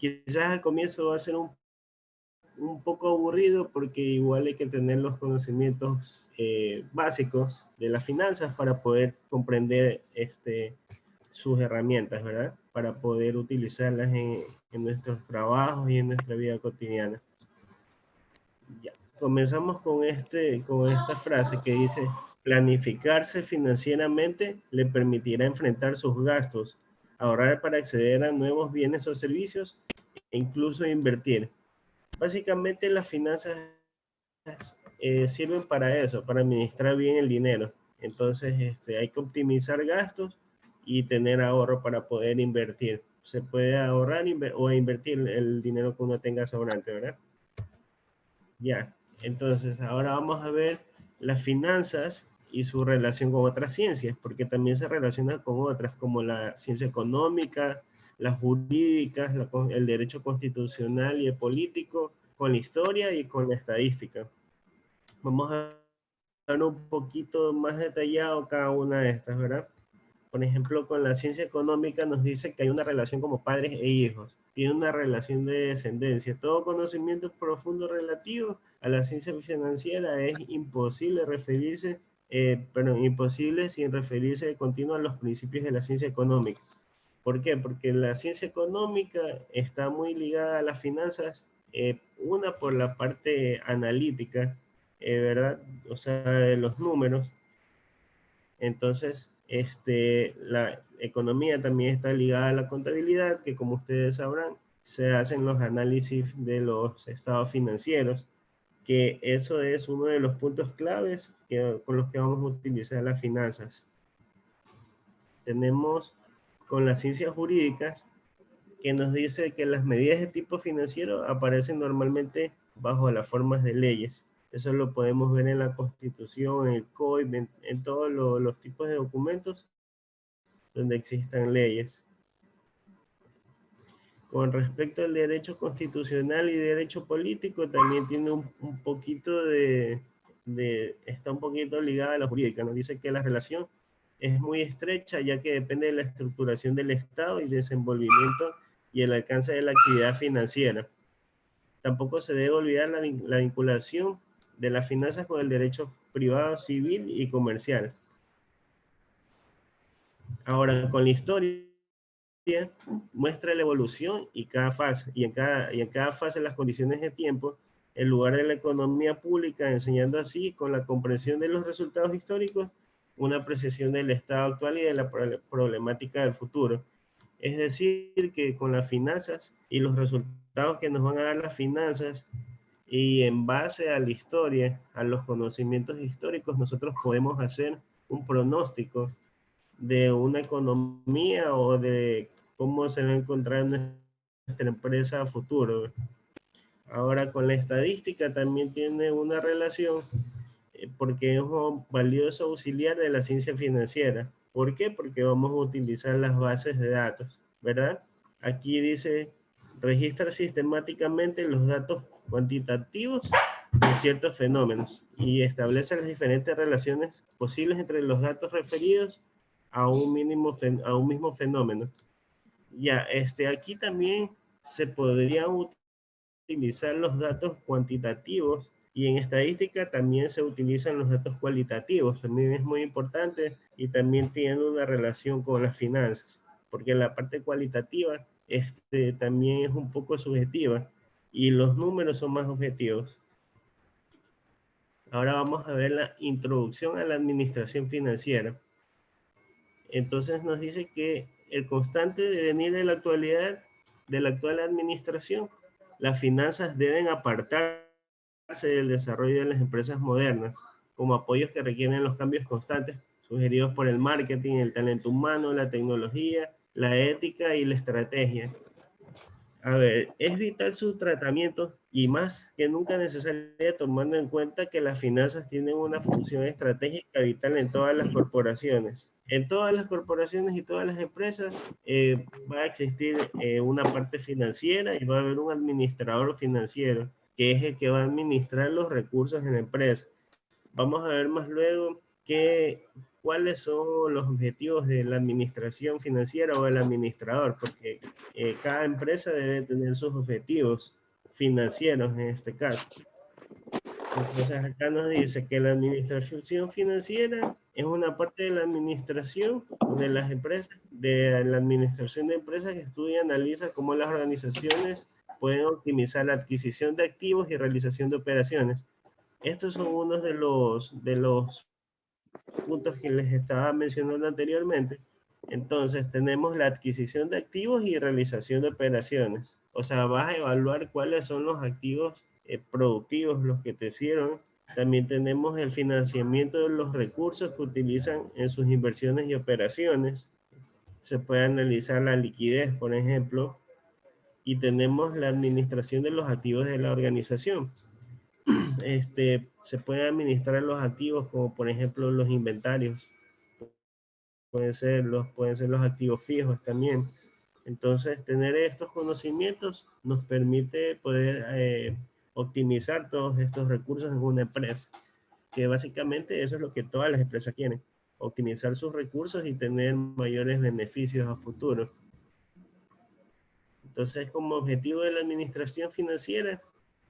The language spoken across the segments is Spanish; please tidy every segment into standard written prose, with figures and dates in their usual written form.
Quizás al comienzo va a ser un poco aburrido porque igual hay que tener los conocimientos básicos de las finanzas para poder comprender sus herramientas, ¿verdad? Para poder utilizarlas en nuestros trabajos y en nuestra vida cotidiana. Ya. Comenzamos con esta frase que dice, planificarse financieramente le permitirá enfrentar sus gastos, ahorrar para acceder a nuevos bienes o servicios e incluso invertir. Básicamente las finanzas sirven para eso, para administrar bien el dinero. Entonces hay que optimizar gastos y tener ahorro para poder invertir. Se puede ahorrar o invertir el dinero que uno tenga sobrante, ¿verdad? Ya, entonces ahora vamos a ver las finanzas y su relación con otras ciencias, porque también se relaciona con otras, como la ciencia económica, las jurídicas, el derecho constitucional y el político, con la historia y con la estadística. Vamos a ver un poquito más detallado cada una de estas, ¿verdad? Por ejemplo, con la ciencia económica nos dice que hay una relación como padres e hijos, tiene una relación de descendencia. Todo conocimiento profundo relativo a la ciencia financiera es imposible referirse, pero imposible sin referirse de continuo a los principios de la ciencia económica. ¿Por qué? Porque la ciencia económica está muy ligada a las finanzas, una por la parte analítica, ¿verdad? O sea, de los números. Entonces, la economía también está ligada a la contabilidad, que como ustedes sabrán, se hacen los análisis de los estados financieros, que eso es uno de los puntos claves con los que vamos a utilizar las finanzas. Tenemos con las ciencias jurídicas, que nos dice que las medidas de tipo financiero aparecen normalmente bajo las formas de leyes. Eso lo podemos ver en la Constitución, en el COIP, en todos los tipos de documentos donde existan leyes. Con respecto al derecho constitucional y derecho político, también tiene un poquito está un poquito ligada a la jurídica. Nos dice que la relación es muy estrecha, ya que depende de la estructuración del Estado y desenvolvimiento y el alcance de la actividad financiera. Tampoco se debe olvidar la vinculación de las finanzas con el derecho privado, civil y comercial. Ahora, con la historia, muestra la evolución y cada fase, y en cada fase las condiciones de tiempo, el lugar de la economía pública, enseñando así, con la comprensión de los resultados históricos, una apreciación del estado actual y de la problemática del futuro. Es decir, que con las finanzas y los resultados que nos van a dar las finanzas, y en base a la historia, a los conocimientos históricos, nosotros podemos hacer un pronóstico de una economía o de cómo se va a encontrar nuestra empresa a futuro. Ahora, con la estadística también tiene una relación porque es un valioso auxiliar de la ciencia financiera. ¿Por qué? Porque vamos a utilizar las bases de datos, ¿verdad? Aquí dice, registra sistemáticamente los datos cuantitativos de ciertos fenómenos y establece las diferentes relaciones posibles entre los datos referidos a un mismo fenómeno. Ya, aquí también se podrían utilizar los datos cuantitativos y en estadística también se utilizan los datos cualitativos. También es muy importante y también tiene una relación con las finanzas, porque la parte cualitativa también es un poco subjetiva y los números son más objetivos. Ahora vamos a ver la introducción a la administración financiera. Entonces nos dice que el constante devenir de la actualidad, de la actual administración, las finanzas deben apartarse del desarrollo de las empresas modernas, como apoyos que requieren los cambios constantes sugeridos por el marketing, el talento humano, la tecnología, la ética y la estrategia. A ver, es vital su tratamiento y más que nunca necesaria tomando en cuenta que las finanzas tienen una función estratégica vital en todas las corporaciones. En todas las corporaciones y todas las empresas va a existir una parte financiera y va a haber un administrador financiero que es el que va a administrar los recursos en la empresa. Vamos a ver más luego cuáles son los objetivos de la administración financiera o del administrador, porque cada empresa debe tener sus objetivos financieros en este caso. Entonces acá nos dice que la administración financiera es una parte de la administración de las empresas, de la administración de empresas que estudia y analiza cómo las organizaciones pueden optimizar la adquisición de activos y realización de operaciones. Estos son unos de los puntos que les estaba mencionando anteriormente. Entonces tenemos la adquisición de activos y realización de operaciones. O sea, vas a evaluar cuáles son los activos productivos, los que te sirven. También tenemos el financiamiento de los recursos que utilizan en sus inversiones y operaciones. Se puede analizar la liquidez, por ejemplo, y tenemos la administración de los activos de la organización. Se pueden administrar los activos como por ejemplo los inventarios, pueden ser los activos fijos también. Entonces, tener estos conocimientos nos permite poder optimizar todos estos recursos en una empresa, que básicamente eso es lo que todas las empresas quieren, optimizar sus recursos y tener mayores beneficios a futuro. Entonces, como objetivo de la administración financiera,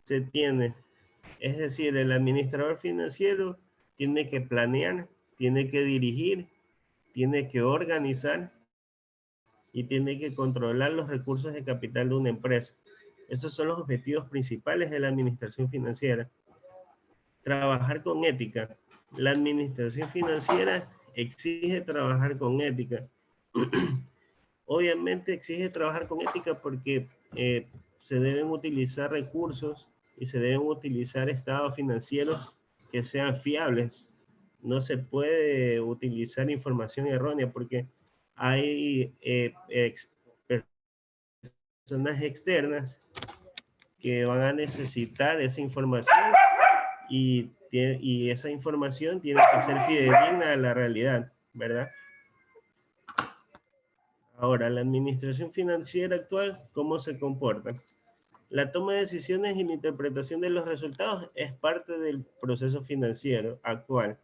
se tiene, es decir, el administrador financiero tiene que planear, tiene que dirigir, tiene que organizar y tiene que controlar los recursos de capital de una empresa. Esos son los objetivos principales de la administración financiera. Trabajar con ética. La administración financiera exige trabajar con ética. Obviamente exige trabajar con ética porque se deben utilizar recursos y se deben utilizar estados financieros que sean fiables. No se puede utilizar información errónea porque hay personas externas que van a necesitar esa información y esa información tiene que ser fidedigna a la realidad, ¿verdad? Ahora, la administración financiera actual, ¿cómo se comporta? La toma de decisiones y la interpretación de los resultados es parte del proceso financiero actual,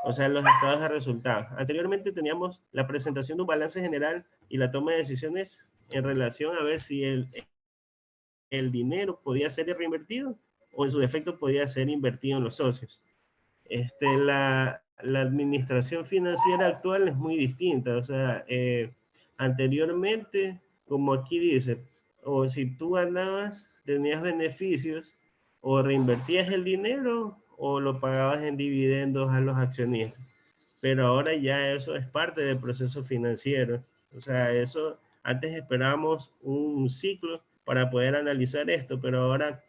o sea, los estados de resultados. Anteriormente teníamos la presentación de un balance general y la toma de decisiones en relación a ver si el dinero podía ser reinvertido o en su defecto podía ser invertido en los socios. La administración financiera actual es muy distinta, o sea, anteriormente, como aquí dice, o si tú ganabas, tenías beneficios, o reinvertías el dinero o lo pagabas en dividendos a los accionistas. Pero ahora ya eso es parte del proceso financiero. O sea, eso antes esperábamos un ciclo para poder analizar esto, pero ahora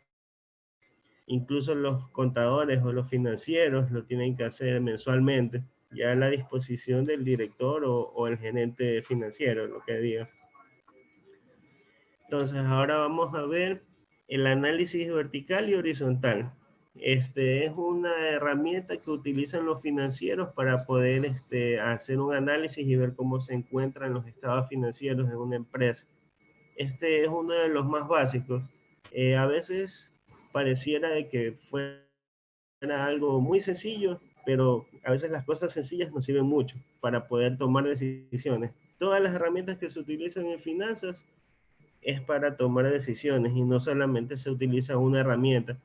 incluso los contadores o los financieros lo tienen que hacer mensualmente, ya a la disposición del director o el gerente financiero, lo que diga. Entonces, ahora vamos a ver el análisis vertical y horizontal. Este es una herramienta que utilizan los financieros para poder hacer un análisis y ver cómo se encuentran los estados financieros de una empresa. Este es uno de los más básicos. A veces pareciera de que fuera algo muy sencillo, pero a veces las cosas sencillas nos sirven mucho para poder tomar decisiones. Todas las herramientas que se utilizan en finanzas es para tomar decisiones y no solamente se utiliza una herramienta.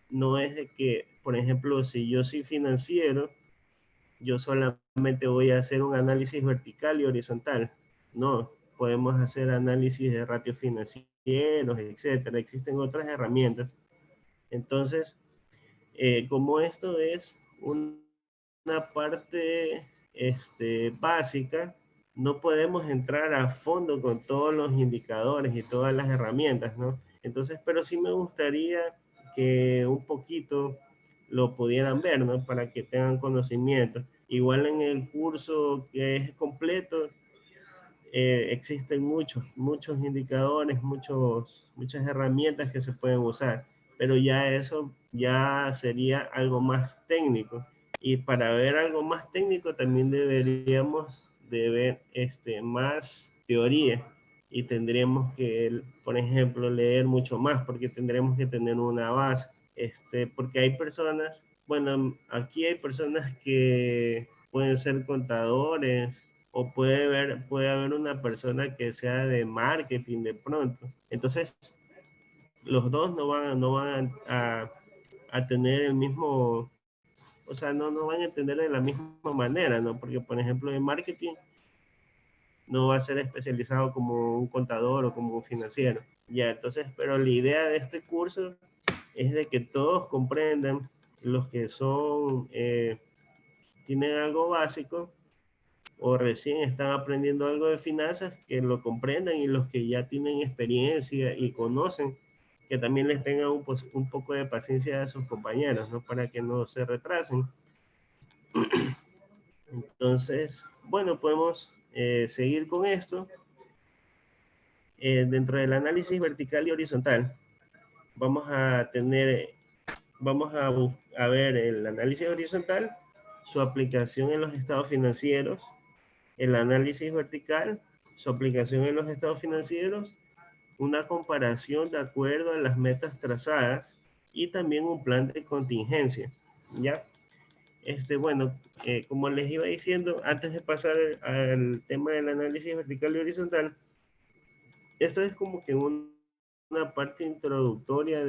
No es de que, por ejemplo, si yo soy financiero, yo solamente voy a hacer un análisis vertical y horizontal. No, podemos hacer análisis de ratios financieros, etcétera. Existen otras herramientas. Entonces, como esto es una parte básica, no podemos entrar a fondo con todos los indicadores y todas las herramientas, ¿no? Entonces, pero sí me gustaría que un poquito lo pudieran ver, ¿no? Para que tengan conocimiento. Igual en el curso que es completo, existen muchos indicadores, muchas herramientas que se pueden usar, pero ya eso ya sería algo más técnico. Y para ver algo más técnico también deberíamos de ver más teoría y tendríamos que, por ejemplo, leer mucho más porque tendremos que tener una base. Porque hay personas, bueno, aquí hay personas que pueden ser contadores, o puede haber una persona que sea de marketing de pronto. Entonces, los dos no van a tener el mismo, o sea, no van a entender de la misma manera, ¿no? Porque, por ejemplo, en marketing no va a ser especializado como un contador o como un financiero. Ya, entonces, pero la idea de este curso es de que todos comprendan, los que tienen algo básico o recién están aprendiendo algo de finanzas, que lo comprendan, y los que ya tienen experiencia y conocen, que también les tengan un poco de paciencia a sus compañeros, ¿no? Para que no se retrasen. Entonces, bueno, podemos seguir con esto. Dentro del análisis vertical y horizontal, vamos a tener, a ver el análisis horizontal, su aplicación en los estados financieros, el análisis vertical, su aplicación en los estados financieros, una comparación de acuerdo a las metas trazadas y también un plan de contingencia, ¿ya? Bueno, como les iba diciendo, antes de pasar al tema del análisis vertical y horizontal, esto es como que una parte introductoria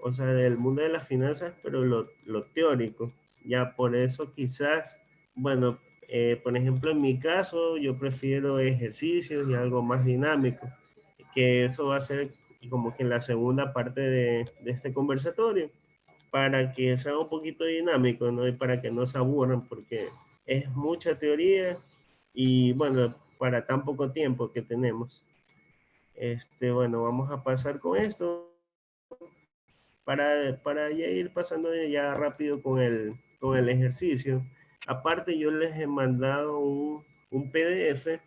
o sea, del mundo de las finanzas, pero lo teórico. Ya por eso quizás, bueno, por ejemplo, en mi caso, yo prefiero ejercicios y algo más dinámico, que eso va a ser como que la segunda parte de este conversatorio, para que sea un poquito dinámico, ¿no? Y para que no se aburran, porque es mucha teoría y, bueno, para tan poco tiempo que tenemos. Bueno, vamos a pasar con esto para ya ir pasando ya rápido con el ejercicio. Aparte, yo les he mandado un PDF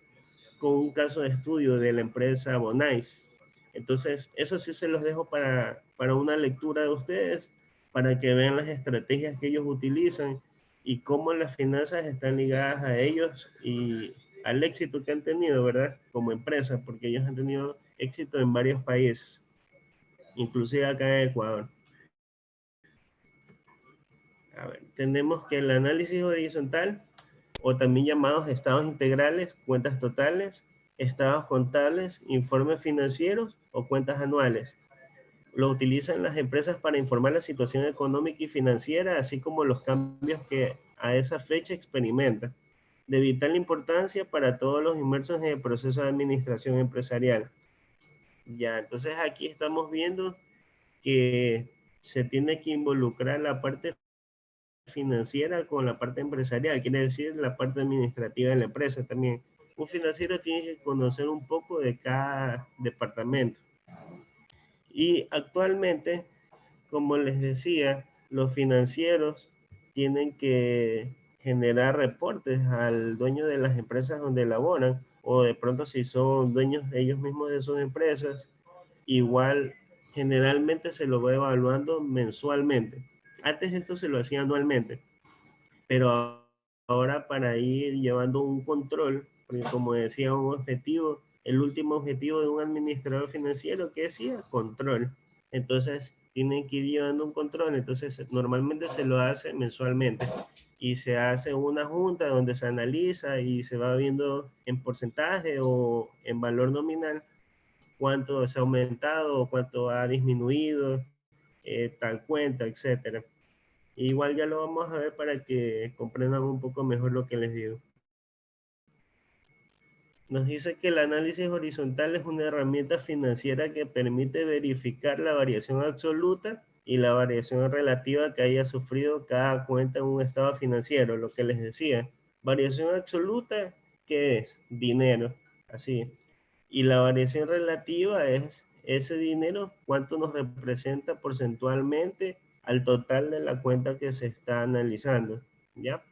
con un caso de estudio de la empresa Bonais. Entonces, eso sí se los dejo para una lectura de ustedes, para que vean las estrategias que ellos utilizan y cómo las finanzas están ligadas a ellos y al éxito que han tenido, ¿verdad? Como empresa, porque ellos han tenido éxito en varios países, inclusive acá en Ecuador. A ver, tenemos que el análisis horizontal, o también llamados estados integrales, cuentas totales, estados contables, informes financieros o cuentas anuales. Lo utilizan las empresas para informar la situación económica y financiera, así como los cambios que a esa fecha experimentan, de vital importancia para todos los inmersos en el proceso de administración empresarial. Ya, entonces aquí estamos viendo que se tiene que involucrar la parte financiera con la parte empresarial, quiere decir la parte administrativa de la empresa también. Un financiero tiene que conocer un poco de cada departamento. Y actualmente, como les decía, los financieros tienen que generar reportes al dueño de las empresas donde laboran, o de pronto si son dueños ellos mismos de sus empresas, igual generalmente se lo va evaluando mensualmente. Antes esto se lo hacía anualmente, pero ahora para ir llevando un control, porque como decía, un objetivo, el último objetivo de un administrador financiero, ¿qué decía? Control. Entonces, tienen que ir llevando un control, entonces normalmente se lo hace mensualmente y se hace una junta donde se analiza y se va viendo en porcentaje o en valor nominal cuánto se ha aumentado o cuánto ha disminuido tal cuenta, etcétera. Igual ya lo vamos a ver para que comprendan un poco mejor lo que les digo. Nos dice que el análisis horizontal es una herramienta financiera que permite verificar la variación absoluta y la variación relativa que haya sufrido cada cuenta en un estado financiero, lo que les decía. Variación absoluta, ¿qué es? Dinero, así. Y la variación relativa es ese dinero, cuánto nos representa porcentualmente al total de la cuenta que se está analizando, ¿ya?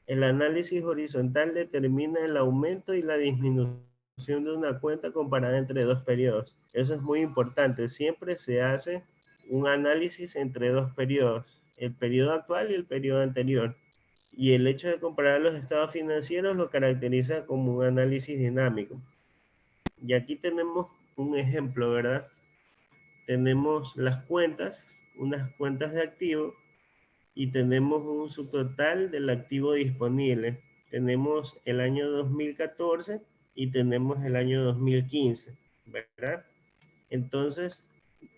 El análisis horizontal determina el aumento y la disminución de una cuenta comparada entre dos periodos. Eso es muy importante. Siempre se hace un análisis entre dos periodos, el periodo actual y el periodo anterior. Y el hecho de comparar los estados financieros lo caracteriza como un análisis dinámico. Y aquí tenemos un ejemplo, ¿verdad? Tenemos las cuentas, unas cuentas de activos y tenemos un subtotal del activo disponible. Tenemos el año 2014 y tenemos el año 2015, ¿verdad? Entonces,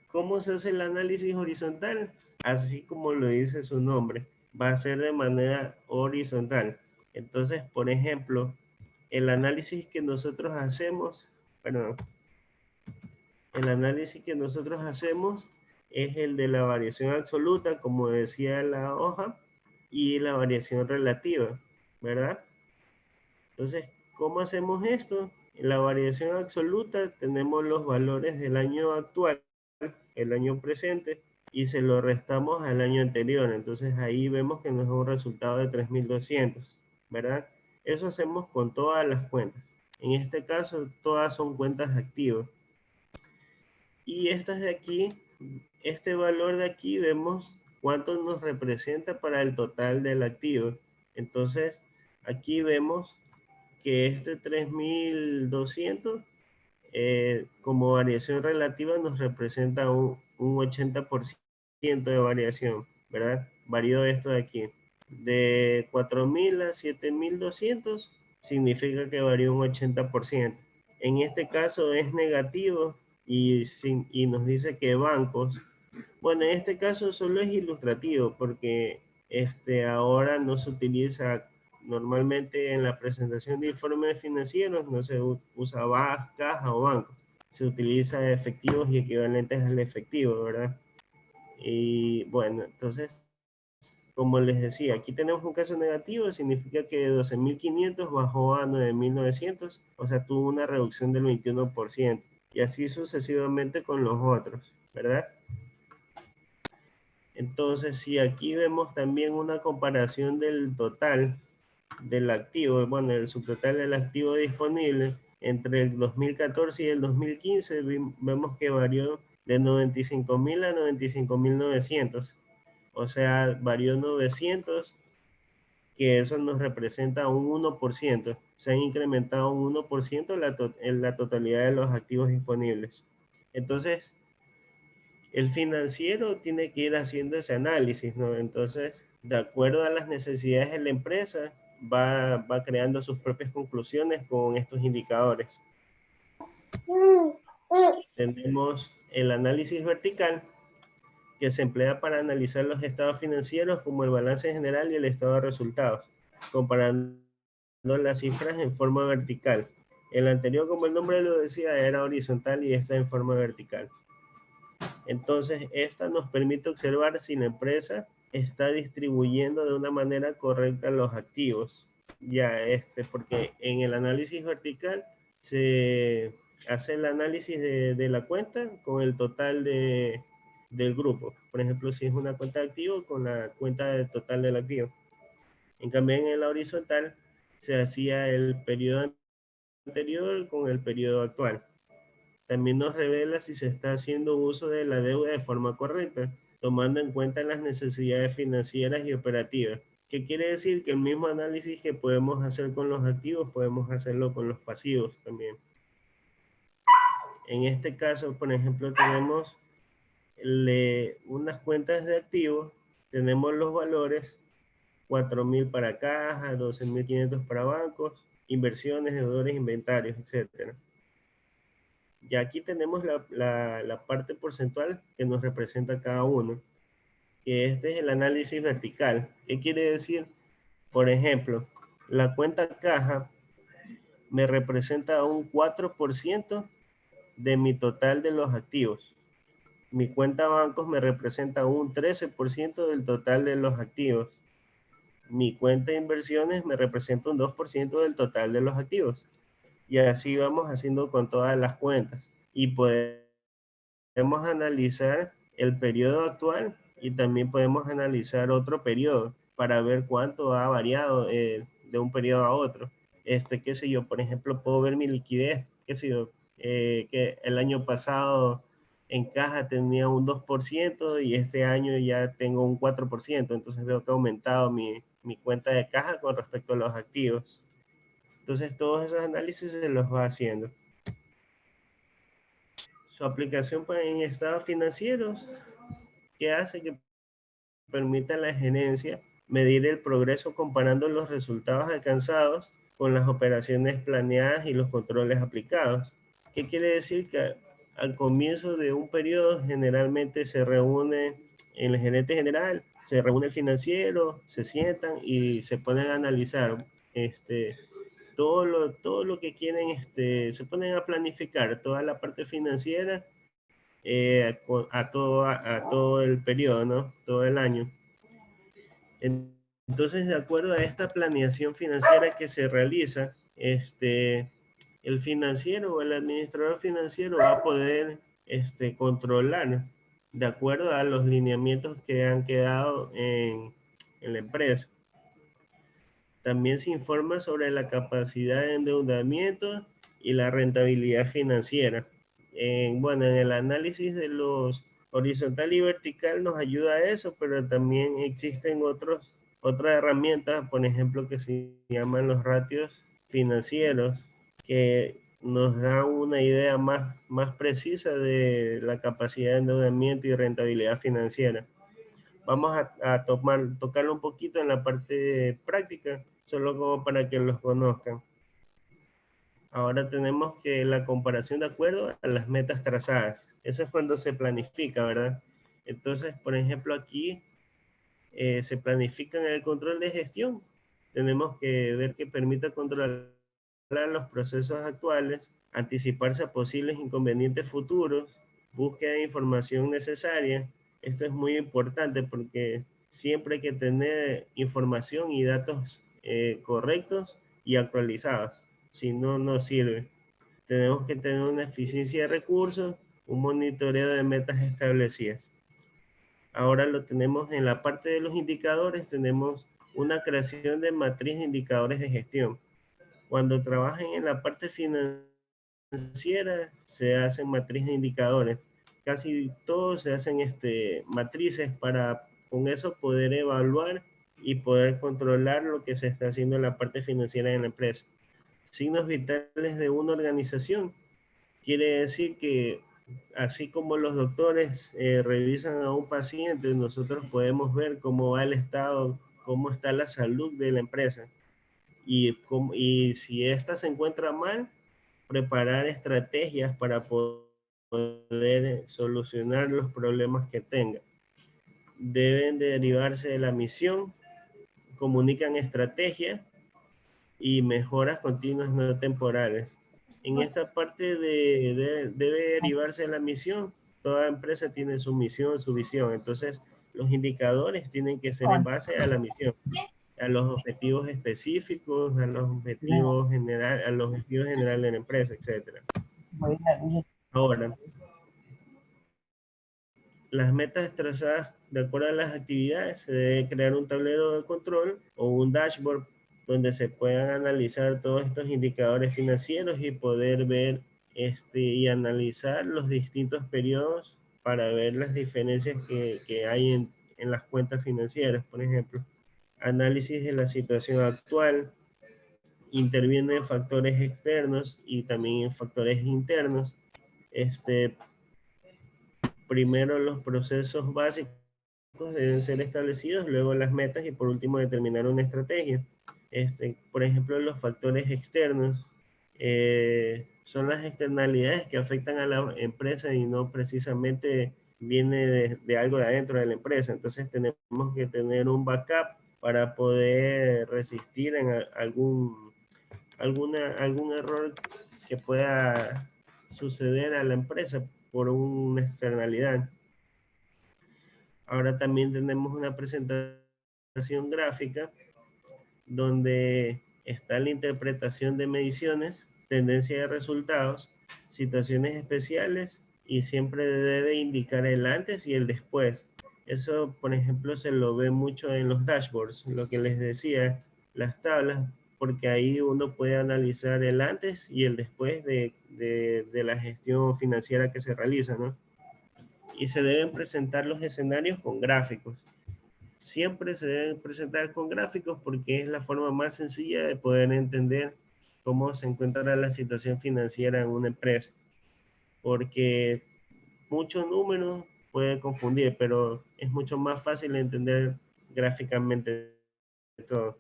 ¿cómo se hace el análisis horizontal? Así como lo dice su nombre, va a ser de manera horizontal. Entonces, por ejemplo, el análisis que nosotros hacemos, perdón, el análisis que nosotros hacemos es el de la variación absoluta, como decía la hoja, y la variación relativa, ¿verdad? Entonces, ¿cómo hacemos esto? En la variación absoluta tenemos los valores del año actual, el año presente, y se lo restamos al año anterior. Entonces ahí vemos que nos da un resultado de 3.200, ¿verdad? Eso hacemos con todas las cuentas. En este caso, todas son cuentas activas. Y estas de aquí, este valor de aquí, vemos cuánto nos representa para el total del activo. Entonces, aquí vemos que este 3.200 como variación relativa nos representa un 80% de variación, ¿verdad? Varió esto de aquí. De 4.000 a 7.200 significa que varió un 80%. En este caso es negativo y nos dice que bancos, bueno, en este caso solo es ilustrativo porque ahora no se utiliza normalmente en la presentación de informes financieros, no se usa caja o banco, se utiliza efectivos y equivalentes al efectivo, ¿verdad? Y bueno, entonces, como les decía, aquí tenemos un caso negativo, significa que de 12.500 bajó a 9.900, o sea, tuvo una reducción del 21%, y así sucesivamente con los otros, ¿verdad? Entonces, si aquí vemos también una comparación del total del activo, bueno, el subtotal del activo disponible entre el 2014 y el 2015, vemos que varió de 95.000 a 95.900. O sea, varió 900, que eso nos representa un 1%. Se han incrementado un 1% en la totalidad de los activos disponibles. Entonces, el financiero tiene que ir haciendo ese análisis, ¿no? Entonces, de acuerdo a las necesidades de la empresa, va creando sus propias conclusiones con estos indicadores. Tenemos el análisis vertical, que se emplea para analizar los estados financieros como el balance general y el estado de resultados, comparando las cifras en forma vertical. El anterior, como el nombre lo decía, era horizontal y esta en forma vertical. Entonces, esta nos permite observar si la empresa está distribuyendo de una manera correcta los activos. Ya, porque en el análisis vertical se hace el análisis de la cuenta con el total del grupo. Por ejemplo, si es una cuenta de activo, con la cuenta del total del activo. En cambio, en el horizontal se hacía el periodo anterior con el periodo actual. También nos revela si se está haciendo uso de la deuda de forma correcta, tomando en cuenta las necesidades financieras y operativas. ¿Qué quiere decir? Que el mismo análisis que podemos hacer con los activos, podemos hacerlo con los pasivos también. En este caso, por ejemplo, tenemos unas cuentas de activos, tenemos los valores 4.000 para caja, 12.500 para bancos, inversiones, deudores, inventarios, etcétera. Y aquí tenemos la parte porcentual que nos representa cada uno, que este es el análisis vertical. ¿Qué quiere decir? Por ejemplo, la cuenta caja me representa un 4% de mi total de los activos. Mi cuenta bancos me representa un 13% del total de los activos. Mi cuenta de inversiones me representa un 2% del total de los activos. Y así vamos haciendo con todas las cuentas. Y podemos analizar el periodo actual y también podemos analizar otro periodo para ver cuánto ha variado de un periodo a otro. Qué sé yo, por ejemplo, puedo ver mi liquidez, qué sé yo, que el año pasado en caja tenía un 2% y este año ya tengo un 4%, entonces veo que ha aumentado mi cuenta de caja con respecto a los activos. Entonces todos esos análisis se los va haciendo. Su aplicación en estados financieros, que hace que permite a la gerencia medir el progreso comparando los resultados alcanzados con las operaciones planeadas y los controles aplicados. ¿Qué quiere decir? Que al comienzo de un periodo generalmente se reúne el gerente general, se reúne el financiero, se sientan y se ponen a analizar todo lo que quieren, se ponen a planificar toda la parte financiera a todo el periodo, ¿no? Todo el año. Entonces, de acuerdo a esta planeación financiera que se realiza, el financiero o el administrador financiero va a poder controlar de acuerdo a los lineamientos que han quedado en la empresa. También se informa sobre la capacidad de endeudamiento y la rentabilidad financiera. Bueno, en el análisis de los horizontal y vertical nos ayuda a eso, pero también existen otras herramientas, por ejemplo, que se llaman los ratios financieros, que nos dan una idea más precisa de la capacidad de endeudamiento y rentabilidad financiera. Vamos a tocarlo un poquito en la parte práctica, solo como para que los conozcan. Ahora tenemos que la comparación de acuerdo a las metas trazadas. Eso es cuando se planifica, ¿verdad? Entonces, por ejemplo, aquí se planifica en el control de gestión. Tenemos que ver que permita controlar los procesos actuales, anticiparse a posibles inconvenientes futuros, búsqueda de información necesaria. Esto es muy importante porque siempre hay que tener información y datos correctos y actualizados. Si no, no sirve. Tenemos que tener una eficiencia de recursos, un monitoreo de metas establecidas. Ahora lo tenemos en la parte de los indicadores, tenemos una creación de matriz de indicadores de gestión. Cuando trabajen en la parte financiera, se hacen matriz de indicadores. Casi todos se hacen matrices para con eso poder evaluar y poder controlar lo que se está haciendo en la parte financiera de la empresa. Signos vitales de una organización. Quiere decir que así como los doctores revisan a un paciente, nosotros podemos ver cómo va el estado, cómo está la salud de la empresa. Y si ésta se encuentra mal, preparar estrategias para poder solucionar los problemas que tenga. Deben derivarse de la misión, comunican estrategias y mejoras continuas no temporales. En esta parte debe derivarse de la misión. Toda empresa tiene su misión, su visión. Entonces, los indicadores tienen que ser en base a la misión, a los objetivos específicos, a los objetivos generales de la empresa, etc. Ahora, las metas trazadas de acuerdo a las actividades, se debe crear un tablero de control o un dashboard donde se puedan analizar todos estos indicadores financieros y poder ver y analizar los distintos periodos para ver las diferencias que hay en las cuentas financieras, por ejemplo. Análisis de la situación actual, intervienen factores externos y también factores internos. Primero los procesos básicos deben ser establecidos, luego las metas y por último determinar una estrategia. Por ejemplo, los factores externos son las externalidades que afectan a la empresa y no precisamente viene de algo de adentro de la empresa. Entonces tenemos que tener un backup para poder resistir en algún error que pueda suceder a la empresa por una externalidad. Ahora también tenemos una presentación gráfica donde está la interpretación de mediciones, tendencia de resultados, situaciones especiales y siempre debe indicar el antes y el después. Eso, por ejemplo, se lo ve mucho en los dashboards, lo que les decía, las tablas, porque ahí uno puede analizar el antes y el después de la gestión financiera que se realiza, ¿no? Y se deben presentar los escenarios con gráficos. Siempre se deben presentar con gráficos porque es la forma más sencilla de poder entender cómo se encuentra la situación financiera en una empresa. Porque muchos números puede confundir, pero es mucho más fácil de entender gráficamente todo.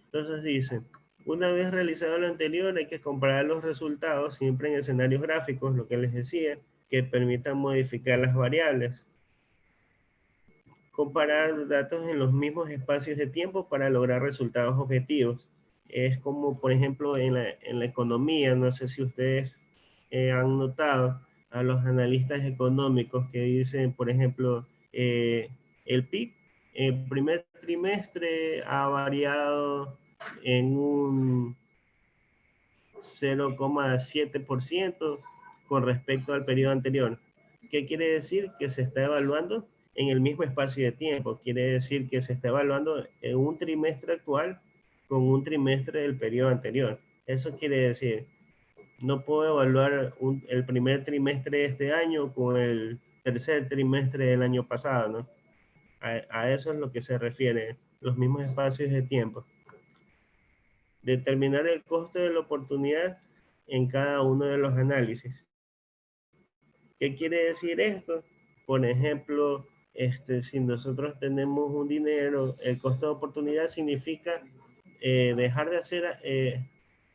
Entonces dice, una vez realizado lo anterior, hay que comparar los resultados siempre en escenarios gráficos, lo que les decía, que permitan modificar las variables. Comparar datos en los mismos espacios de tiempo para lograr resultados objetivos. Es como, por ejemplo, en la economía, no sé si ustedes han notado a los analistas económicos que dicen, por ejemplo, el PIB, el primer trimestre ha variado en un 0,7% con respecto al periodo anterior. ¿Qué quiere decir? Que se está evaluando en el mismo espacio de tiempo. Quiere decir que se está evaluando en un trimestre actual con un trimestre del periodo anterior. Eso quiere decir, no puedo evaluar el primer trimestre de este año con el tercer trimestre del año pasado, ¿no? A eso es lo que se refiere, los mismos espacios de tiempo. Determinar el costo de la oportunidad en cada uno de los análisis. ¿Qué quiere decir esto? Por ejemplo, si nosotros tenemos un dinero, el costo de oportunidad significa dejar de hacer,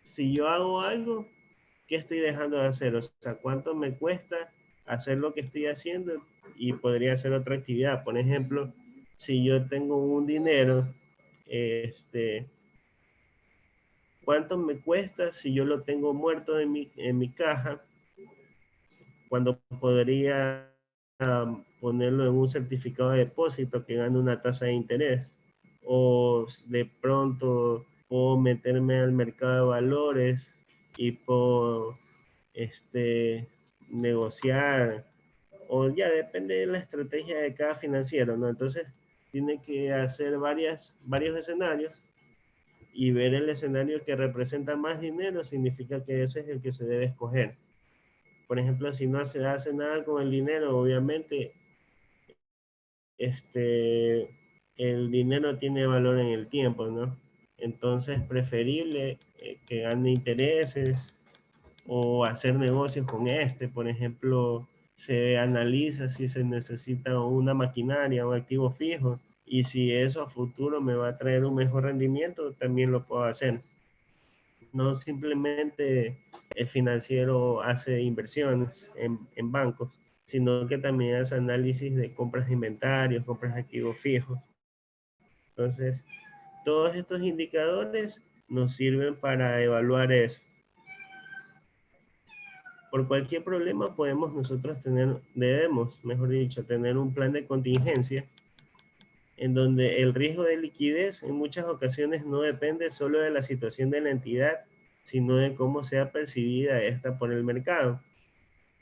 si yo hago algo, ¿qué estoy dejando de hacer? O sea, ¿cuánto me cuesta hacer lo que estoy haciendo? Y podría ser otra actividad. Por ejemplo, si yo tengo un dinero, ¿cuánto me cuesta si yo lo tengo muerto en mi caja? Cuando podría ponerlo en un certificado de depósito que gane una tasa de interés. O de pronto puedo meterme al mercado de valores y puedo negociar, o ya depende de la estrategia de cada financiero, ¿no? Entonces tiene que hacer varios escenarios y ver el escenario que representa más dinero significa que ese es el que se debe escoger. Por ejemplo, si no se hace nada con el dinero, obviamente el dinero tiene valor en el tiempo, ¿no? Entonces es preferible que gane intereses o hacer negocios con por ejemplo, se analiza si se necesita una maquinaria, un activo fijo, y si eso a futuro me va a traer un mejor rendimiento, también lo puedo hacer. No simplemente el financiero hace inversiones en bancos, sino que también hace análisis de compras de inventarios, compras de activos fijos. Entonces, todos estos indicadores nos sirven para evaluar eso. Por cualquier problema debemos, mejor dicho, tener un plan de contingencia en donde el riesgo de liquidez en muchas ocasiones no depende solo de la situación de la entidad, sino de cómo sea percibida esta por el mercado.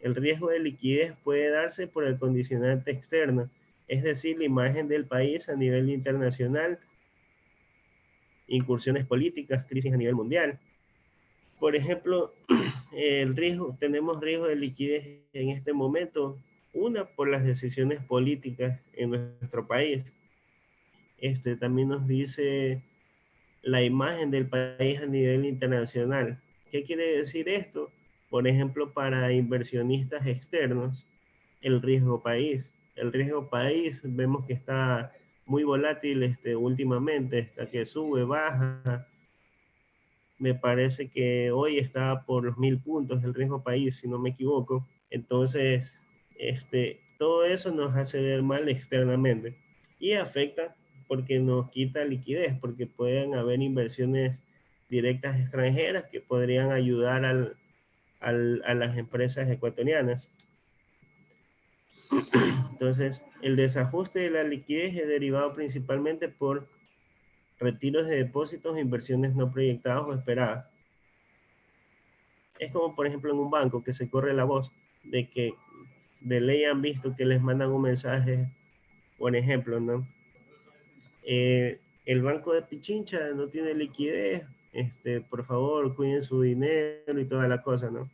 El riesgo de liquidez puede darse por el condicionante externo, es decir, la imagen del país a nivel internacional, incursiones políticas, crisis a nivel mundial. Por ejemplo, tenemos riesgo de liquidez en este momento, una por las decisiones políticas en nuestro país. También nos dice la imagen del país a nivel internacional. ¿Qué quiere decir esto? Por ejemplo, para inversionistas externos, el riesgo país. El riesgo país vemos que está muy volátil últimamente, está que sube, baja. Me parece que hoy está por los 1000 puntos el riesgo país, si no me equivoco. Entonces, todo eso nos hace ver mal externamente y afecta porque nos quita liquidez, porque pueden haber inversiones directas extranjeras que podrían ayudar a las empresas ecuatorianas. Entonces, el desajuste de la liquidez es derivado principalmente por retiros de depósitos e inversiones no proyectadas o esperadas. Es como, por ejemplo, en un banco que se corre la voz de que de ley han visto que les mandan un mensaje, por ejemplo, ¿no? El banco de Pichincha no tiene liquidez, por favor, cuiden su dinero y toda la cosa, ¿no?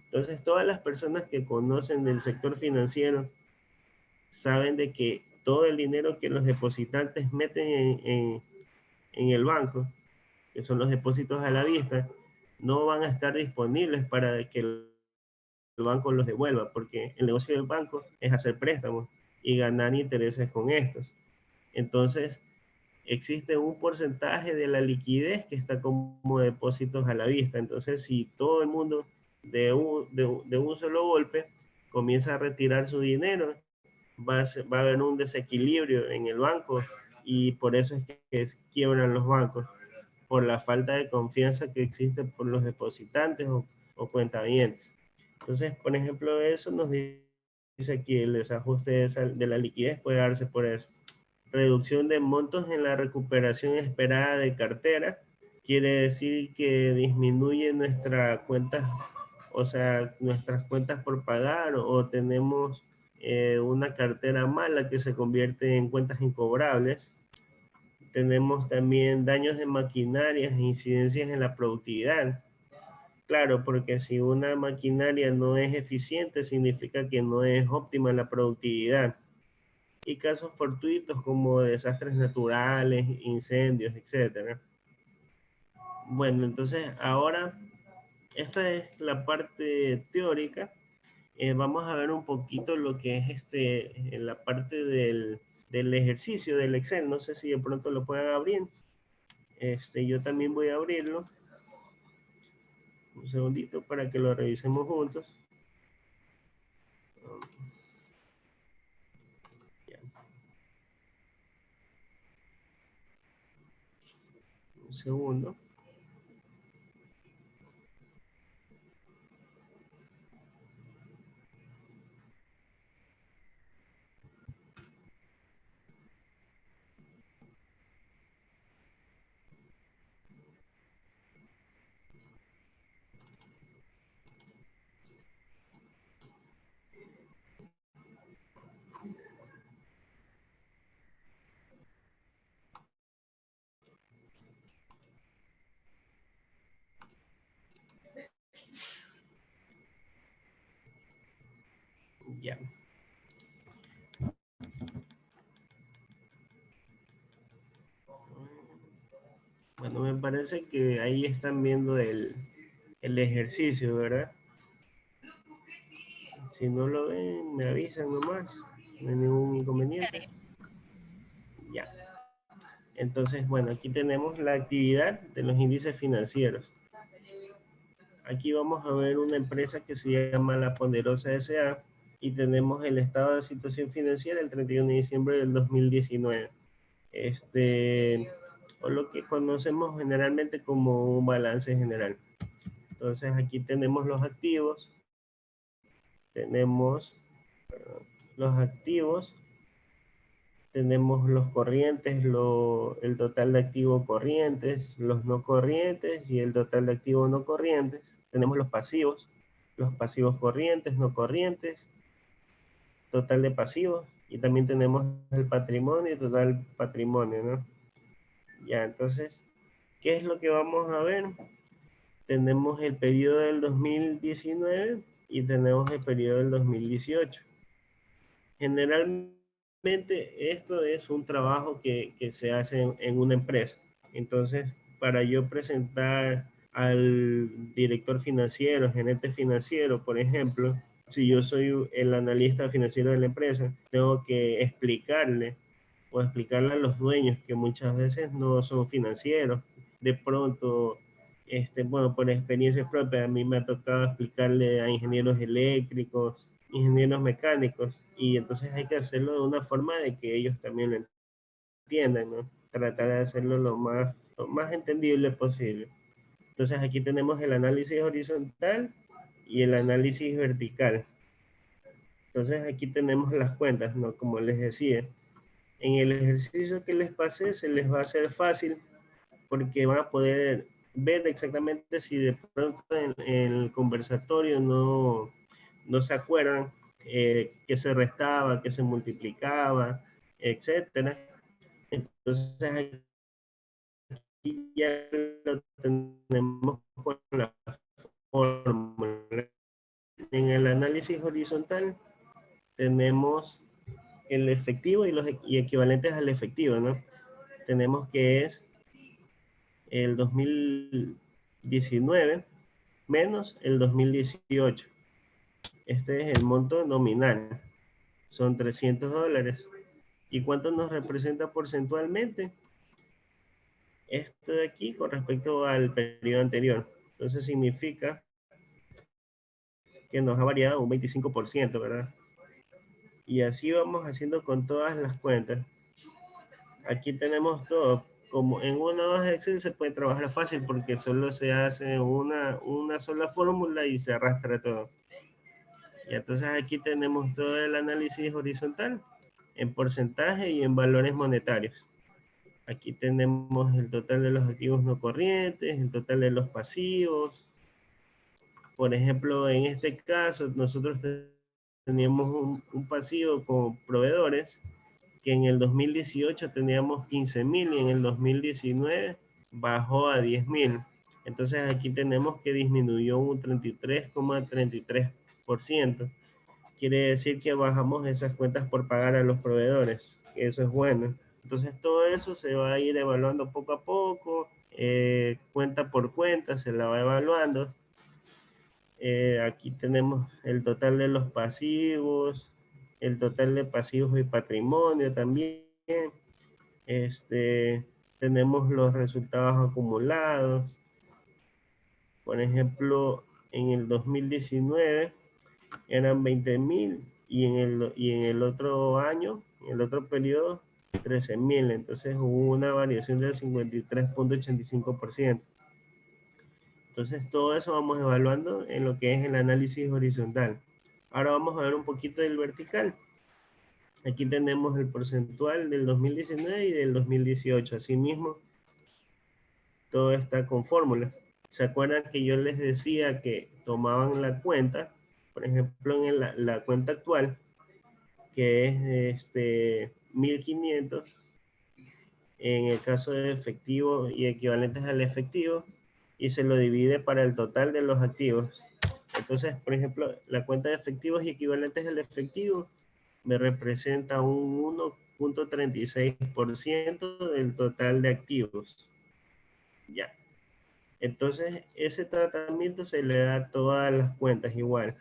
Entonces, todas las personas que conocen del sector financiero saben de que todo el dinero que los depositantes meten en el banco, que son los depósitos a la vista, no van a estar disponibles para que banco los devuelva, porque el negocio del banco es hacer préstamos y ganar intereses con estos. Entonces, existe un porcentaje de la liquidez que está como depósitos a la vista. Entonces, si todo el mundo de un solo golpe comienza a retirar su dinero, va a haber un desequilibrio en el banco y por eso es que quiebran los bancos, por la falta de confianza que existe por los depositantes o cuentavientes. Entonces, por ejemplo, eso nos dice que el desajuste de la liquidez puede darse por eso. Reducción de montos en la recuperación esperada de cartera, quiere decir que disminuye nuestra cuenta, o sea, nuestras cuentas por pagar o tenemos una cartera mala que se convierte en cuentas incobrables. Tenemos también daños de maquinarias e incidencias en la productividad. Claro, porque si una maquinaria no es eficiente, significa que no es óptima la productividad. Y casos fortuitos como desastres naturales, incendios, etc. Bueno, entonces ahora esta es la parte teórica. Vamos a ver un poquito lo que es la parte del ejercicio del Excel. No sé si de pronto lo puedan abrir. Yo también voy a abrirlo. Un segundito para que lo revisemos juntos. Ya. Un segundo. Ya. Bueno, me parece que ahí están viendo el ejercicio, ¿verdad? Si no lo ven, me avisan nomás. No hay ningún inconveniente. Ya. Entonces, bueno, aquí tenemos la actividad de los índices financieros. Aquí vamos a ver una empresa que se llama La Ponderosa S.A. y tenemos el estado de situación financiera el 31 de diciembre del 2019. O lo que conocemos generalmente como un balance general. Entonces aquí tenemos los activos, tenemos los activos, tenemos los corrientes, el total de activos corrientes, los no corrientes y el total de activos no corrientes. Tenemos los pasivos corrientes, no corrientes, total de pasivos y también tenemos el patrimonio y total patrimonio, ¿no? Ya, entonces, ¿qué es lo que vamos a ver? Tenemos el periodo del 2019 y tenemos el periodo del 2018. Generalmente esto es un trabajo que se hace en una empresa. Entonces, para yo presentar al director financiero, gerente financiero, por ejemplo, si yo soy el analista financiero de la empresa, tengo que explicarle o explicarle a los dueños que muchas veces no son financieros. De pronto, bueno, por experiencia propia, a mí me ha tocado explicarle a ingenieros eléctricos, ingenieros mecánicos, y entonces hay que hacerlo de una forma de que ellos también lo entiendan, ¿no? Tratar de hacerlo lo más entendible posible. Entonces aquí tenemos el análisis horizontal y el análisis vertical. Entonces aquí tenemos las cuentas, ¿no? Como les decía, en el ejercicio que les pasé se les va a hacer fácil porque van a poder ver exactamente si de pronto en el conversatorio no se acuerdan qué se restaba, qué se multiplicaba, etcétera. Entonces aquí ya lo tenemos con la fórmula. En el análisis horizontal tenemos el efectivo y equivalentes al efectivo, ¿no? Tenemos que es el 2019 menos el 2018. Este es el monto nominal. Son $300. ¿Y cuánto nos representa porcentualmente? Esto de aquí con respecto al periodo anterior. Entonces significa que nos ha variado un 25%, ¿verdad? Y así vamos haciendo con todas las cuentas. Aquí tenemos todo. Como en una hoja de Excel se puede trabajar fácil porque solo se hace una sola fórmula y se arrastra todo. Y entonces aquí tenemos todo el análisis horizontal en porcentaje y en valores monetarios. Aquí tenemos el total de los activos no corrientes, el total de los pasivos. Por ejemplo, en este caso, nosotros teníamos un pasivo con proveedores que en el 2018 teníamos 15.000 y en el 2019 bajó a 10.000. Entonces aquí tenemos que disminuyó un 33,33%. Quiere decir que bajamos esas cuentas por pagar a los proveedores. Eso es bueno. Entonces todo eso se va a ir evaluando poco a poco, cuenta por cuenta se la va evaluando. Aquí tenemos el total de los pasivos, el total de pasivos y patrimonio también. Tenemos los resultados acumulados. Por ejemplo, en el 2019 eran 20.000 y en el otro año, en el otro periodo, 13.000. Entonces hubo una variación del 53,85%. Entonces todo eso vamos evaluando en lo que es el análisis horizontal. Ahora vamos a ver un poquito del vertical. Aquí tenemos el porcentual del 2019 y del 2018. Asimismo, todo está con fórmulas. ¿Se acuerdan que yo les decía que tomaban la cuenta? Por ejemplo, en la cuenta actual, que es 1.500, en el caso de efectivo y equivalentes al efectivo, y se lo divide para el total de los activos. Entonces, por ejemplo, la cuenta de efectivos y equivalentes al efectivo me representa un 1,36% del total de activos. Ya. Entonces, ese tratamiento se le da a todas las cuentas igual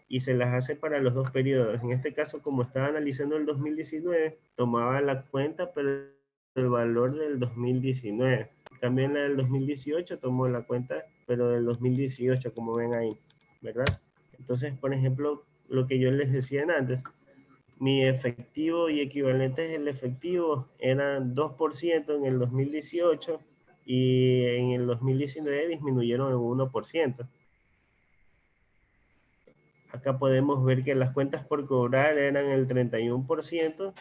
y se las hace para los dos periodos. En este caso, como estaba analizando el 2019, tomaba la cuenta, pero el valor del 2019. También la del 2018 tomó la cuenta, pero del 2018, como ven ahí, ¿verdad? Entonces, por ejemplo, lo que yo les decía antes, mi efectivo y equivalentes del efectivo eran 2% en el 2018 y en el 2019 disminuyeron en 1%. Acá podemos ver que las cuentas por cobrar eran el 31%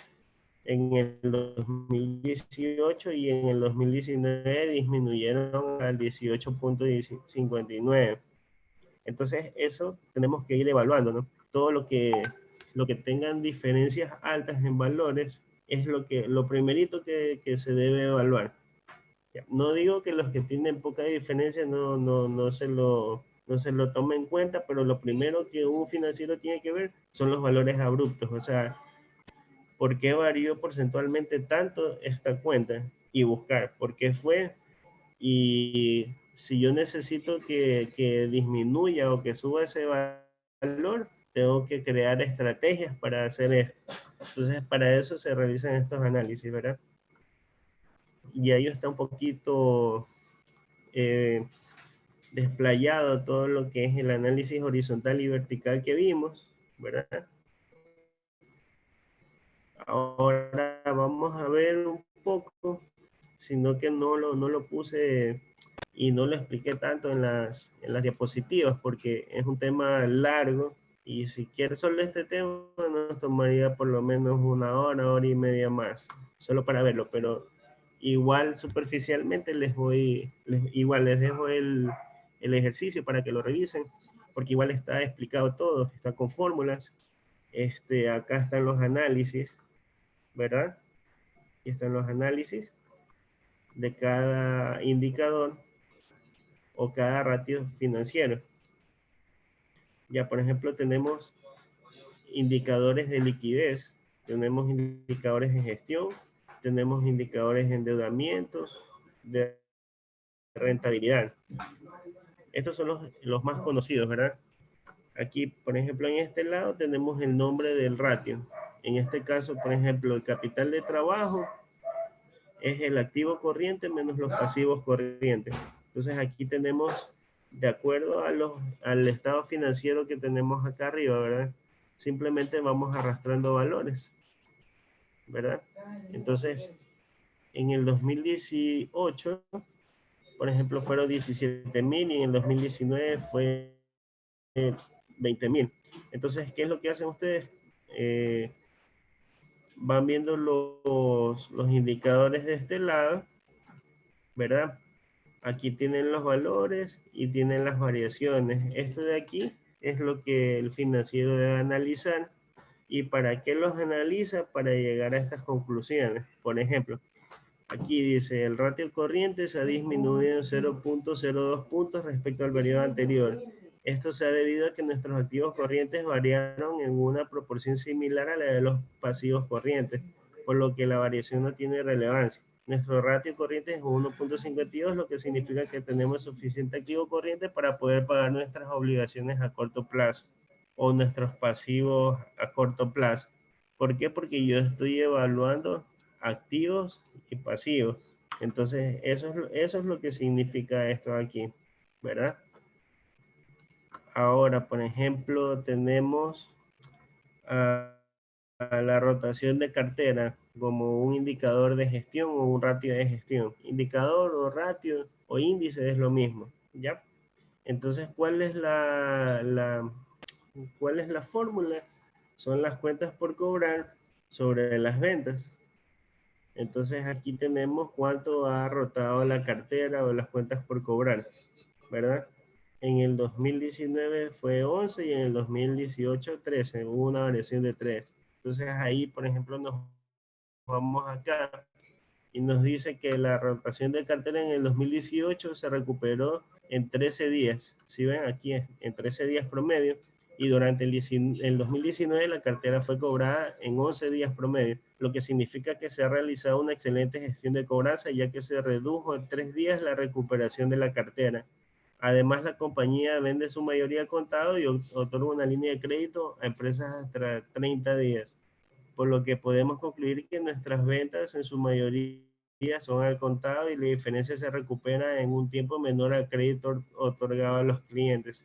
en el 2018 y en el 2019 disminuyeron al 18,59. Entonces eso tenemos que ir evaluando, ¿no? Todo lo que tengan diferencias altas en valores es lo primerito que se debe evaluar. No digo que los que tienen poca diferencia no se lo tome en cuenta, pero lo primero que un financiero tiene que ver son los valores abruptos, o sea, ¿por qué varió porcentualmente tanto esta cuenta? Y buscar por qué fue, y si yo necesito que disminuya o que suba ese valor, tengo que crear estrategias para hacer esto. Entonces, para eso se realizan estos análisis, ¿verdad? Y ahí está un poquito desplayado todo lo que es el análisis horizontal y vertical que vimos, ¿verdad? Ahora vamos a ver un poco, sino que no lo puse y no lo expliqué tanto en las diapositivas porque es un tema largo y si quieres solo este tema nos tomaría por lo menos una hora y media más, solo para verlo, pero igual superficialmente igual les dejo el ejercicio para que lo revisen, porque igual está explicado todo, está con fórmulas, acá están los análisis, ¿verdad? Aquí están los análisis de cada indicador o cada ratio financiero. Ya, por ejemplo, tenemos indicadores de liquidez, tenemos indicadores de gestión, tenemos indicadores de endeudamiento, de rentabilidad. Estos son los más conocidos, ¿verdad? Aquí, por ejemplo, en este lado tenemos el nombre del ratio. En este caso, por ejemplo, el capital de trabajo es el activo corriente menos los pasivos corrientes. Entonces aquí tenemos, de acuerdo a al estado financiero que tenemos acá arriba, ¿verdad? Simplemente vamos arrastrando valores, ¿verdad? Entonces, en el 2018, por ejemplo, fueron 17.000 y en el 2019 fue 20.000. Entonces, ¿qué es lo que hacen ustedes? Van viendo los indicadores de este lado, ¿verdad? Aquí tienen los valores y tienen las variaciones. Esto de aquí es lo que el financiero debe analizar. ¿Y para qué los analiza? Para llegar a estas conclusiones. Por ejemplo, aquí dice el ratio corriente se ha disminuido en 0.02 puntos respecto al periodo anterior. Esto se ha debido a que nuestros activos corrientes variaron en una proporción similar a la de los pasivos corrientes, por lo que la variación no tiene relevancia. Nuestro ratio corriente es 1.52, lo que significa que tenemos suficiente activo corriente para poder pagar nuestras obligaciones a corto plazo o nuestros pasivos a corto plazo. ¿Por qué? Porque yo estoy evaluando activos y pasivos. Entonces, eso es lo que significa esto aquí, ¿verdad? Ahora, por ejemplo, tenemos a la rotación de cartera como un indicador de gestión o un ratio de gestión. Indicador o ratio o índice es lo mismo, ¿ya? Entonces, ¿cuál es la fórmula? Son las cuentas por cobrar sobre las ventas. Entonces aquí tenemos cuánto ha rotado la cartera o las cuentas por cobrar, ¿verdad? En el 2019 fue 11 y en el 2018 13, hubo una variación de 3. Entonces ahí, por ejemplo, nos vamos acá y nos dice que la rotación de cartera en el 2018 se recuperó en 13 días. Si ven aquí, en 13 días promedio. Y durante el 2019 la cartera fue cobrada en 11 días promedio, lo que significa que se ha realizado una excelente gestión de cobranza, ya que se redujo en 3 días la recuperación de la cartera. Además, la compañía vende su mayoría contado y otorga una línea de crédito a empresas hasta 30 días, por lo que podemos concluir que nuestras ventas en su mayoría son al contado y la diferencia se recupera en un tiempo menor al crédito otorgado a los clientes.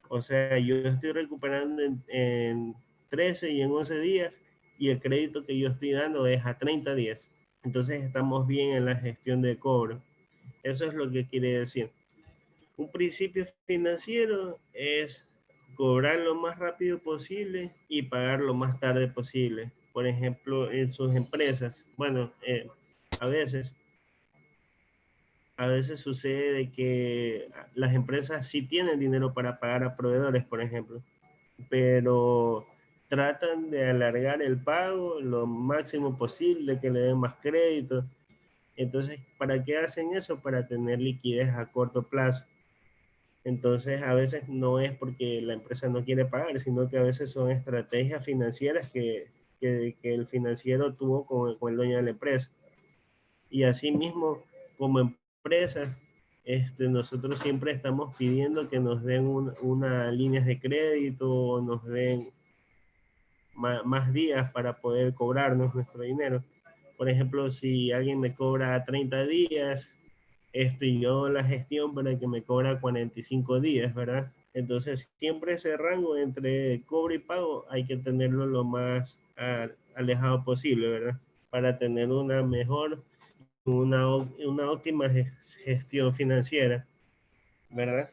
O sea, yo estoy recuperando en 13 y en 11 días y el crédito que yo estoy dando es a 30 días. Entonces estamos bien en la gestión de cobro. Eso es lo que quiere decir. Un principio financiero es cobrar lo más rápido posible y pagar lo más tarde posible. Por ejemplo, en sus empresas, bueno, a veces, a veces sucede que las empresas sí tienen dinero para pagar a proveedores, por ejemplo, pero tratan de alargar el pago lo máximo posible, que le den más crédito. Entonces, ¿para qué hacen eso? Para tener liquidez a corto plazo. Entonces, a veces no es porque la empresa no quiere pagar, sino que a veces son estrategias financieras que el financiero tuvo con el dueño de la empresa. Y asimismo, como empresa, nosotros siempre estamos pidiendo que nos den una líneas de crédito, nos den más días para poder cobrarnos nuestro dinero. Por ejemplo, si alguien me cobra 30 días, yo la gestión para que me cobra 45 días, ¿verdad? Entonces, siempre ese rango entre cobro y pago hay que tenerlo lo más alejado posible, ¿verdad? Para tener una óptima gestión financiera, ¿verdad?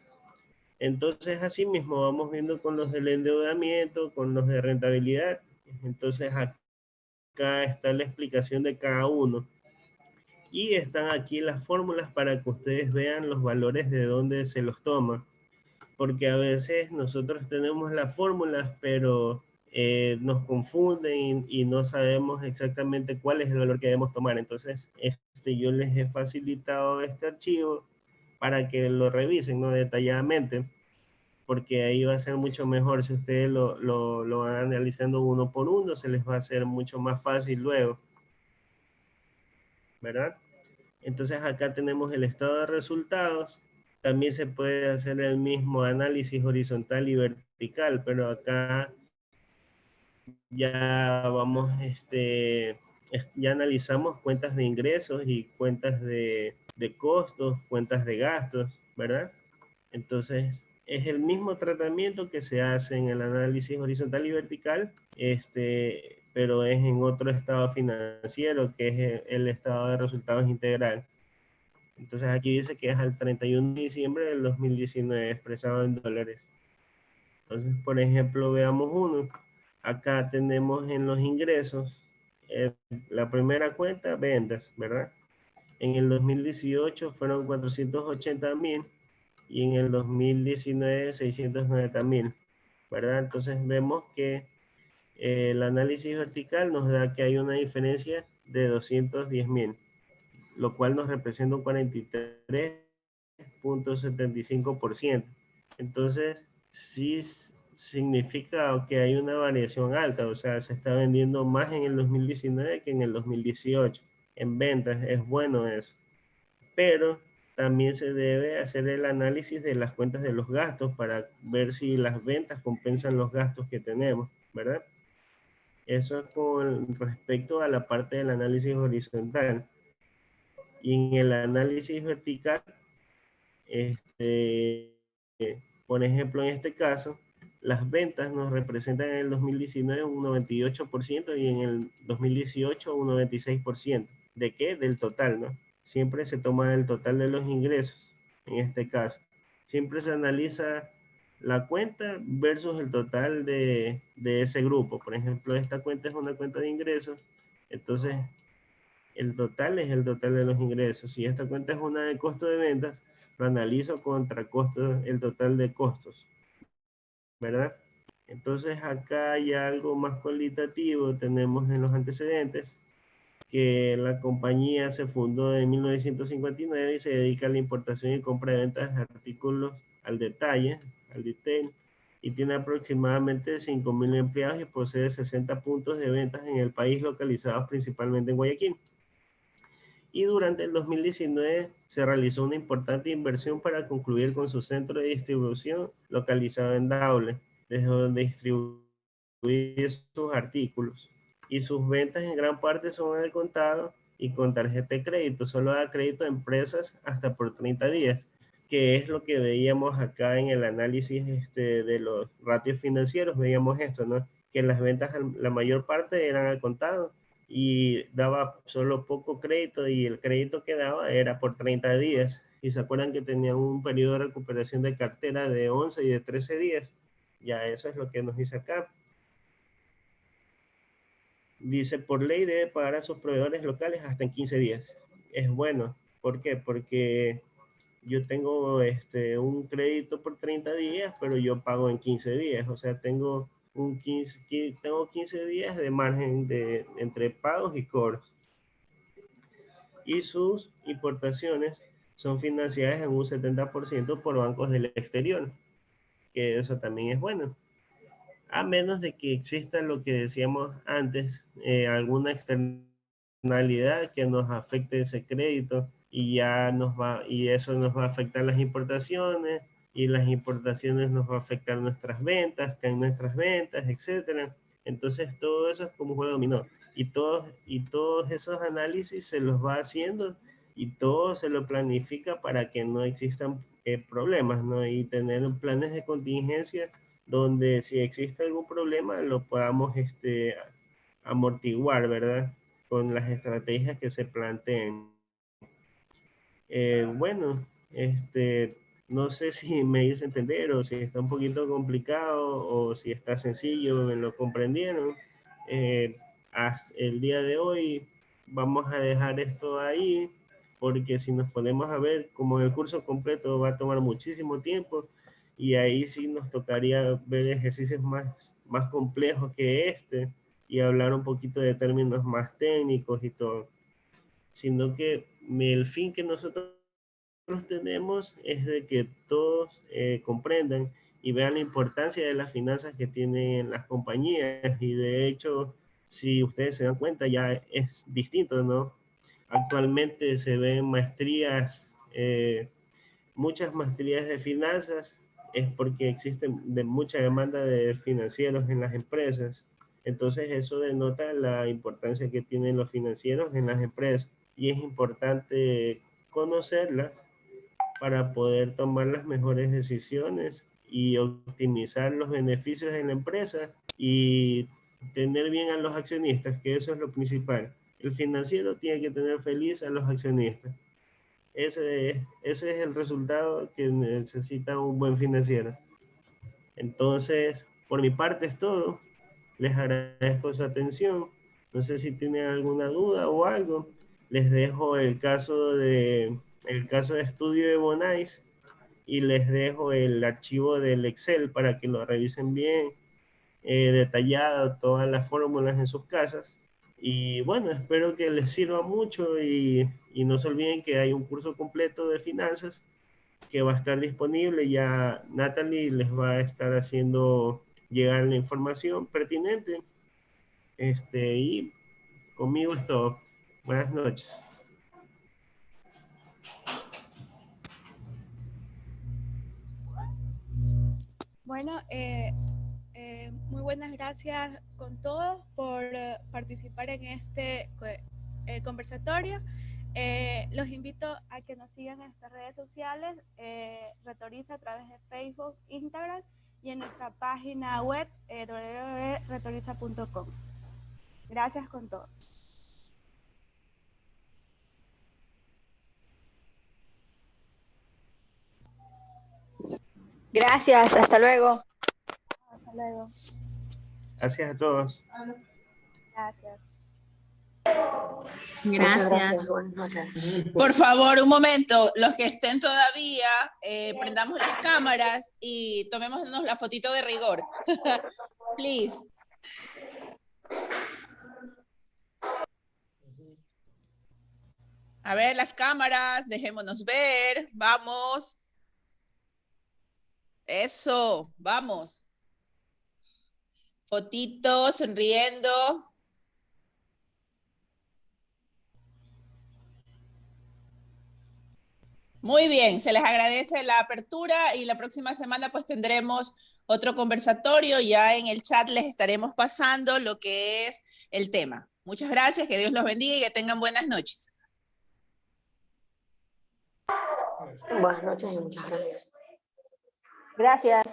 Entonces, así mismo vamos viendo con los del endeudamiento, con los de rentabilidad. Entonces, acá está la explicación de cada uno. Y están aquí las fórmulas para que ustedes vean los valores de dónde se los toma. Porque a veces nosotros tenemos las fórmulas, pero nos confunden y no sabemos exactamente cuál es el valor que debemos tomar. Entonces, yo les he facilitado este archivo para que lo revisen, ¿no? Detalladamente, porque ahí va a ser mucho mejor si ustedes lo van analizando uno por uno, se les va a hacer mucho más fácil luego, ¿verdad? Entonces acá tenemos el estado de resultados también se puede hacer el mismo análisis horizontal y vertical, pero acá ya vamos, ya analizamos cuentas de ingresos y cuentas de costos, cuentas de gastos, ¿verdad? Entonces, es el mismo tratamiento que se hace en el análisis horizontal y vertical, pero es en otro estado financiero, que es el estado de resultados integral. Entonces, aquí dice que es al 31 de diciembre del 2019, expresado en dólares. Entonces, por ejemplo, veamos uno. Acá tenemos en los ingresos, la primera cuenta, ventas, ¿verdad? En el 2018 fueron 480.000 y en el 2019 690.000, ¿verdad? Entonces vemos que el análisis vertical nos da que hay una diferencia de 210.000, lo cual nos representa un 43.75%. Entonces, sí significa que hay una variación alta, o sea, se está vendiendo más en el 2019 que en el 2018. En ventas es bueno eso, pero también se debe hacer el análisis de las cuentas de los gastos para ver si las ventas compensan los gastos que tenemos, ¿verdad? Eso es con respecto a la parte del análisis horizontal. Y en el análisis vertical, este, por ejemplo, en este caso, las ventas nos representan en el 2019 un 98% y en el 2018 un 96%. ¿De qué? Del total, ¿no? Siempre se toma el total de los ingresos, en este caso. Siempre se analiza la cuenta versus el total de ese grupo. Por ejemplo, esta cuenta es una cuenta de ingresos, entonces el total es el total de los ingresos. Si esta cuenta es una de costo de ventas, lo analizo contra costo, el total de costos, ¿verdad? Entonces acá hay algo más cualitativo, tenemos en los antecedentes que la compañía se fundó en 1959 y se dedica a la importación y compra de ventas de artículos al detalle, al detail, y tiene aproximadamente 5.000 empleados y posee 60 puntos de ventas en el país localizados principalmente en Guayaquil. Y durante el 2019 se realizó una importante inversión para concluir con su centro de distribución localizado en Daule, desde donde distribuye sus artículos. Y sus ventas en gran parte son al contado y con tarjeta de crédito. Solo da crédito a empresas hasta por 30 días, que es lo que veíamos acá en el análisis de los ratios financieros. Veíamos esto, ¿no? Que las ventas, la mayor parte eran al contado y daba solo poco crédito y el crédito que daba era por 30 días. Y se acuerdan que tenía un periodo de recuperación de cartera de 11 y de 13 días. Ya eso es lo que nos dice acá. Dice, por ley debe pagar a sus proveedores locales hasta en 15 días. Es bueno. ¿Por qué? Porque yo tengo un crédito por 30 días, pero yo pago en 15 días. O sea, tengo 15 días de margen entre pagos y cobros. Y sus importaciones son financiadas en un 70% por bancos del exterior, que eso también es bueno. A menos de que exista lo que decíamos antes, alguna externalidad que nos afecte ese crédito y eso nos va a afectar las importaciones y las importaciones nos va a afectar nuestras ventas, caen nuestras ventas, etcétera. Entonces todo eso es como un juego dominó y todos esos análisis se los va haciendo y todo se lo planifica para que no existan problemas, ¿no? Y tener planes de contingencia donde si existe algún problema lo podamos amortiguar, ¿verdad? Con las estrategias que se planteen. Bueno, no sé si me hice entender o si está un poquito complicado o si está sencillo, me lo comprendieron. Hasta el día de hoy vamos a dejar esto ahí porque si nos ponemos a ver como el curso completo va a tomar muchísimo tiempo y ahí sí nos tocaría ver ejercicios más complejos que y hablar un poquito de términos más técnicos y todo, sino que el fin que nosotros tenemos es de que todos comprendan y vean la importancia de las finanzas que tienen las compañías y de hecho, si ustedes se dan cuenta, ya es distinto, ¿no? Actualmente se ven maestrías muchas maestrías de finanzas es porque existe mucha demanda de financieros en las empresas. Entonces eso denota la importancia que tienen los financieros en las empresas y es importante conocerlas para poder tomar las mejores decisiones y optimizar los beneficios en la empresa y tener bien a los accionistas, que eso es lo principal. El financiero tiene que tener feliz a los accionistas. Ese es el resultado que necesita un buen financiero. Entonces, por mi parte es todo. Les agradezco su atención. No sé si tienen alguna duda o algo. Les dejo el caso de estudio de Bonais y les dejo el archivo del Excel para que lo revisen bien, detallado, todas las fórmulas en sus casas. Y bueno, espero que les sirva mucho y no se olviden que hay un curso completo de finanzas que va a estar disponible. Ya Natalie les va a estar haciendo llegar la información pertinente. Y conmigo es todo. Buenas noches. Bueno, muy buenas gracias con todos por participar en este conversatorio. Los invito a que nos sigan en nuestras redes sociales, Retoriza a través de Facebook, Instagram y en nuestra página web www.retoriza.com. Gracias con todos. Gracias, hasta luego. Hasta luego. Gracias a todos. Gracias. Muchas gracias, buenas noches. Por favor, un momento, los que estén todavía, prendamos las cámaras y tomémonos la fotito de rigor. Please. A ver, las cámaras, dejémonos ver, vamos. Eso, vamos. Fotito, sonriendo. Muy bien, se les agradece la apertura y la próxima semana pues tendremos otro conversatorio. Ya en el chat les estaremos pasando lo que es el tema. Muchas gracias, que Dios los bendiga y que tengan buenas noches. Buenas noches y muchas gracias. Gracias.